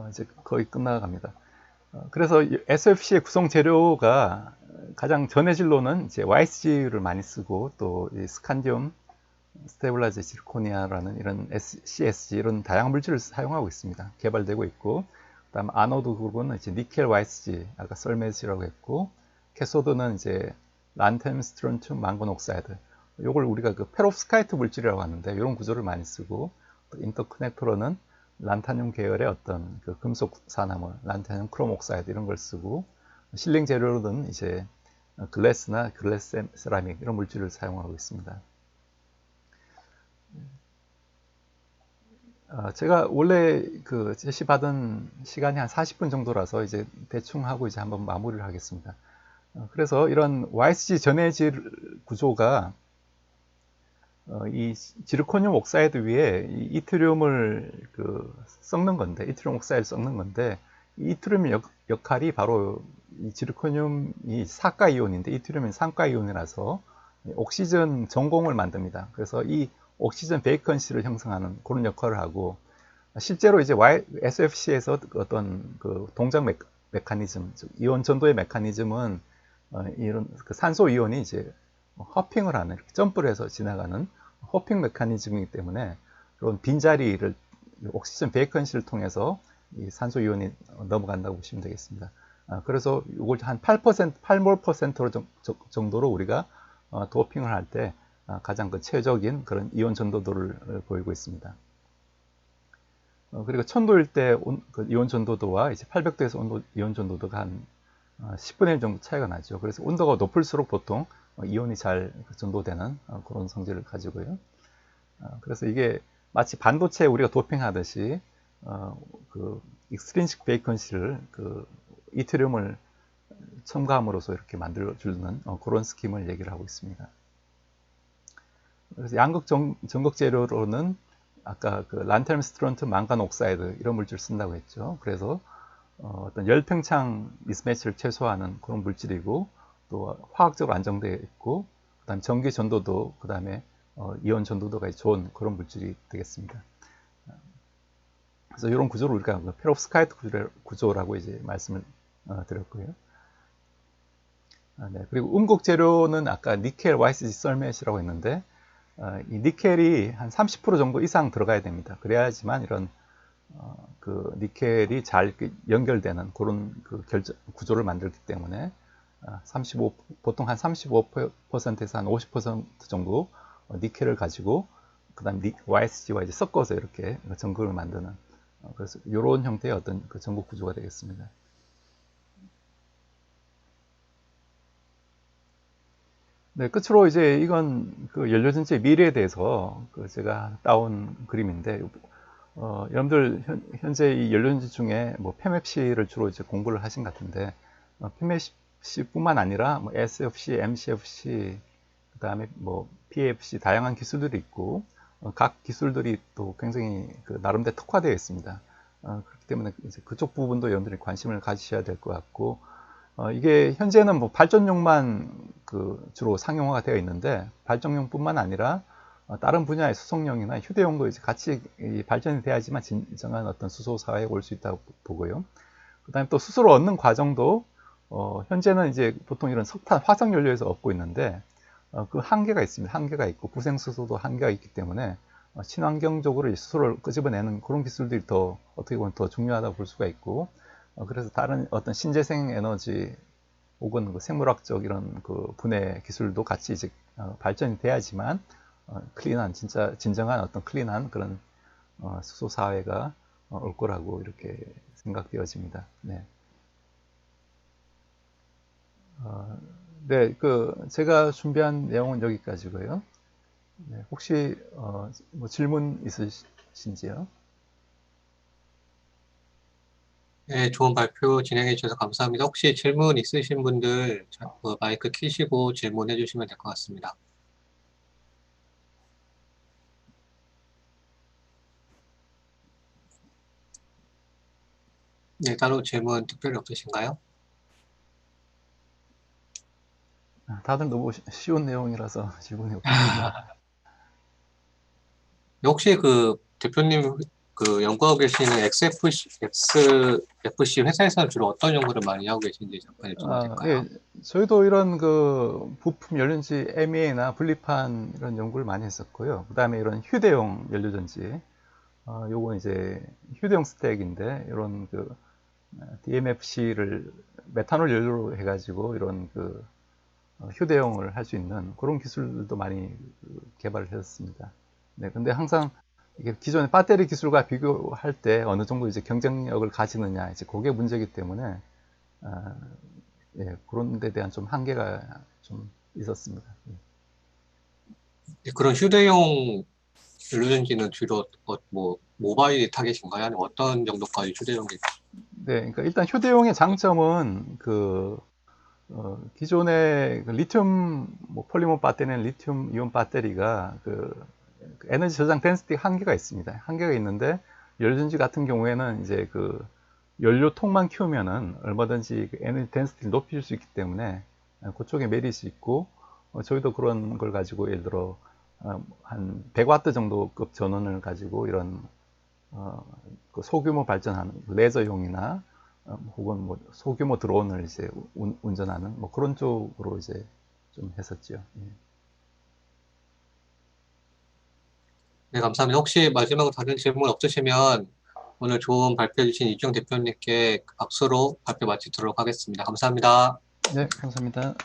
이제 거의 끝나갑니다. 그래서 SFC의 구성 재료가 가장 전해질로는 이제 YSG를 많이 쓰고, 또 스칸디움 스테빌라이즈 지르코니아라는 이런 CSG 이런 다양한 물질을 사용하고 있습니다. 개발되고 있고, 그다음 아노드 그룹은 이제 니켈 YSG, 아까 썰매지라고 했고, 캐소드는 이제 란템 스트론튬 망건 옥사이드. 요걸 우리가 그 페롭스카이트 물질이라고 하는데, 이런 구조를 많이 쓰고, 또 인터커넥터로는 란타늄 계열의 어떤 그 금속 산화물, 란타늄 크롬 옥사이드 이런 걸 쓰고, 실링 재료로는 이제 글래스나 글래스 세라믹 이런 물질을 사용하고 있습니다. 제가 원래 그 제시 받은 시간이 한 40분 정도라서 이제 대충 하고 이제 한번 마무리를 하겠습니다. 그래서 이런 YSG 전해질 구조가 이 지르코늄 옥사이드 위에 이 이트리움을 그 섞는 건데, 이트리움 옥사이드 섞는 건데, 이 이트리움 역할이 바로 이 지르코늄이 사가 이온인데 이트리움은 상가 이온이라서 옥시전 전공을 만듭니다. 그래서 이 옥시전 베이컨시를 형성하는 그런 역할을 하고, 실제로 이제 SFC에서 어떤 그 동작 메커니즘, 즉 이온 전도의 메커니즘은 이런 그 산소 이온이 이제 허핑을 하는, 점프를 해서 지나가는 허핑 메커니즘이기 때문에 그런 빈자리를 옥시전 베이컨시를 통해서 이 산소 이온이 넘어간다고 보시면 되겠습니다. 그래서 이걸 한 8%, 8몰 퍼센트 정도로 우리가 도핑을 할 때 가장 그 최적인 그런 이온 전도도를 보이고 있습니다. 그리고 1000도일 때 그 이온 전도도와 이제 800도에서 이온 전도도가 한 10분의 1 정도 차이가 나죠. 그래서 온도가 높을수록 보통 이온이 잘 전도되는 그런 성질을 가지고요. 그래서 이게 마치 반도체 우리가 도핑하듯이 그 익스트린식 베이컨시를 그 이태리움을 첨가함으로써 이렇게 만들어주는 그런 스킴을 얘기를 하고 있습니다. 그래서 양극 전극 재료로는 아까 그 란테름 스트론트 망간 옥사이드 이런 물질 쓴다고 했죠. 그래서 어떤 열팽창 미스매치를 최소화하는 그런 물질이고 또 화학적으로 안정되어 있고 그다음에 전기 전도도 그다음에 이온 전도도가 좋은 그런 물질이 되겠습니다. 그래서 이런 구조를 우리가 페롭스카이트 구조라고 이제 말씀을 드렸고요. 네. 그리고 음곡 재료는 아까 니켈, YCG, 썰맷이라고 했는데 이 니켈이 한 30% 정도 이상 들어가야 됩니다. 그래야지만 이런 그 니켈이 잘 연결되는 그런 그 구조를 만들기 때문에 35, 보통 한 35%에서 한 50% 정도 니켈을 가지고 그다음 YSG와 이제 섞어서 이렇게 전극을 만드는 그래서 이런 형태의 어떤 그 전극 구조가 되겠습니다. 네, 끝으로 이제 이건 그 연료전지의 미래에 대해서 그 제가 따온 그림인데, 여러분들 현재 이 연료전지 중에 뭐 PEMFC를 주로 이제 공부를 하신 것 같은데, PEMFC뿐만 아니라 뭐 SFC, MCFC, 그다음에 뭐 PFC 다양한 기술들이 있고, 각 기술들이 또 굉장히 그 나름대로 특화되어 있습니다. 그렇기 때문에 이제 그쪽 부분도 여러분들이 관심을 가지셔야 될 것 같고, 이게 현재는 뭐 발전용만 그 주로 상용화가 되어 있는데 발전용뿐만 아니라 다른 분야의 수송용이나 휴대용도 이제 같이 발전이 돼야지만 진정한 어떤 수소 사회에 올 수 있다고 보고요. 그다음에 또 수소를 얻는 과정도 현재는 이제 보통 이런 석탄, 화석 연료에서 얻고 있는데 그 한계가 있습니다. 한계가 있고 부생수소도 한계가 있기 때문에 친환경적으로 수소를 끄집어내는 그런 기술들이 더 어떻게 보면 더 중요하다고 볼 수가 있고 그래서 다른 어떤 신재생 에너지 혹은 그 생물학적 이런 그 분해 기술도 같이 이제 발전이 돼야지만 클린한 진정한 어떤 클린한 그런 수소 사회가 올 거라고 이렇게 생각되어집니다. 네. 네, 그 제가 준비한 내용은 여기까지고요. 네, 혹시 뭐 질문 있으신지요? 네, 좋은 발표 진행해 주셔서 감사합니다. 혹시 질문 있으신 분들 마이크 켜시고 질문해 주시면 될 것 같습니다. 네, 따로 질문 특별히 없으신가요? 다들 너무 쉬운 내용이라서 질문이 없겠습니다. 혹시 그 대표님 그 연구하고 계시는 XFC 회사에서는 주로 어떤 연구를 많이 하고 계신지 잠깐 여쭤봐도 될까요? 예, 저희도 이런 그 부품 연료전지 MEA나 분리판 이런 연구를 많이 했었고요. 그 다음에 이런 휴대용 연료전지, 요건 이제 휴대용 스택인데 이런 그 DMFC를 메탄올 연료로 해가지고 이런 그 휴대용을 할 수 있는 그런 기술도 많이 개발을 했습니다. 네, 근데 항상 이게 기존의 배터리 기술과 비교할 때 어느 정도 이제 경쟁력을 가지느냐 이제 그게 문제이기 때문에 예, 그런 데 대한 좀 한계가 좀 있었습니다. 그런 휴대용 연료전지는 주로 뭐 모바일 타겟인가요? 아니면 어떤 정도까지 휴대용이? 네, 그러니까 일단 휴대용의 장점은 그 기존의 그 리튬 뭐 폴리머 배터리는 리튬 이온 배터리가 그 에너지 저장 덴시티 한계가 있습니다. 한계가 있는데 연료전지 같은 경우에는 이제 그 연료통만 키우면은 얼마든지 그 에너지 덴시티를 높일 수 있기 때문에 그쪽에 메리트 있고 저희도 그런 걸 가지고 예를 들어 한 100와트 정도급 전원을 가지고 이런 그 소규모 발전하는 레저용이나 혹은 뭐 소규모 드론을 이제 운전하는 뭐 그런 쪽으로 이제 좀 했었죠. 예. 네, 감사합니다. 혹시 마지막으로 다른 질문 없으시면 오늘 좋은 발표해 주신 이주영 대표님께 박수로 발표 마치도록 하겠습니다. 감사합니다. 네, 감사합니다.